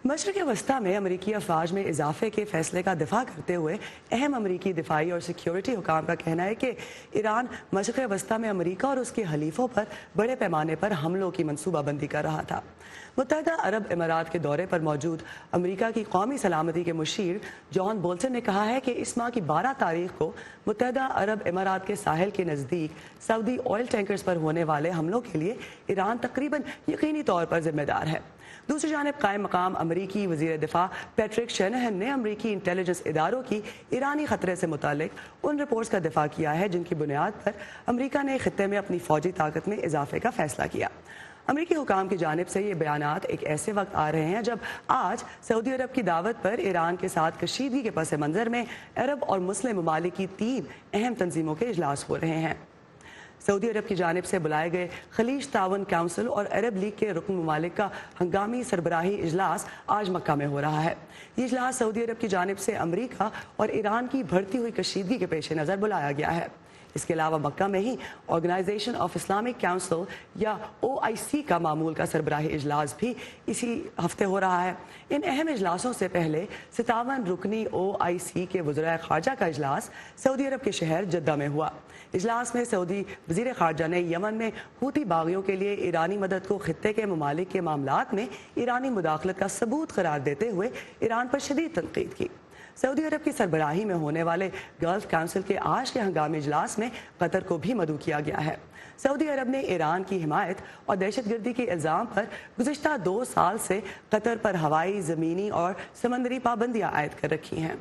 मशरक़ वस्ता में अमरीकी अफवाज में इजाफे के फैसले का दिफा करते हुए अहम अमरीकी दिफाई और सिक्योरिटी हुकाम का कहना है कि ईरान मशरक़ वस्ता में अमरीका और उसके हलीफों पर बड़े पैमाने पर हमलों की मनसूबाबंदी कर रहा था। मुत्तहदा अरब इमारात के दौरे पर मौजूद अमरीका की कौमी सलामती के मुशीर जॉन बोल्टन ने कहा है कि इस माह की 12 तारीख को मुत्तहदा अरब इमारात के साहिल के नज़दीक सऊदी ऑयल टैंकर्स पर होने वाले हमलों के लिए ईरान तकरीबन यकीनी तौर पर जिम्मेदार है। दूसरी जानिब कायम मकाम अमरीकी वज़ीर दिफा पैट्रिक शैनहन ने अमरीकी इंटेलिजेंस इदारों की ईरानी खतरे से मुतालिक उन रिपोर्ट्स का दिफा किया है जिनकी बुनियाद पर अमरीका ने खित्ते में अपनी फौजी ताकत में इजाफे का फैसला किया। अमरीकी हुकाम की जानिब से ये बयानात एक ऐसे वक्त आ रहे हैं जब आज सऊदी अरब की दावत पर ईरान के साथ कशीदगी के पस मंज़र में अरब और मुस्लिम ममालिक की 3 अहम तंजीमों के इजलास हो रहे हैं। सऊदी अरब की जानिब से बुलाए गए खलीज तावन काउंसिल और अरब लीग के रुकन ममालिक का हंगामी सरबराही इजलास आज मक्का में हो रहा है। ये इजलास सऊदी अरब की जानिब से अमरीका और ईरान की बढ़ती हुई कशीदगी के पेश नज़र बुलाया गया है। इसके अलावा मक्का में ही ऑर्गेनाइजेशन ऑफ इस्लामिक काउंसिल या OIC का मामूल का सरबराही इजलास भी इसी हफ्ते हो रहा है। इन अहम इजलासों से पहले 57 रुकनी OIC के वज़राए ख़ारजा का इजलास सऊदी अरब के शहर जद्दा में हुआ। इजलास में सऊदी वज़ीर ख़ारजा ने यमन में हूती बागियों के लिए ईरानी मदद को खित्ते के ममालिक के मामलात में ईरानी मुदाखलत का सबूत करार देते हुए ईरान पर शदीद तनकीद की। सऊदी अरब की सरबराही में होने वाले गल्फ काउंसिल के आज के हंगामी इजलास में कतर को भी मदऊ किया गया है। सऊदी अरब ने ईरान की हिमायत और दहशतगर्दी के इल्ज़ाम पर गुज़िश्ता 2 साल से कतर पर हवाई, ज़मीनी और समंदरी पाबंदियाँ आयद कर रखी हैं।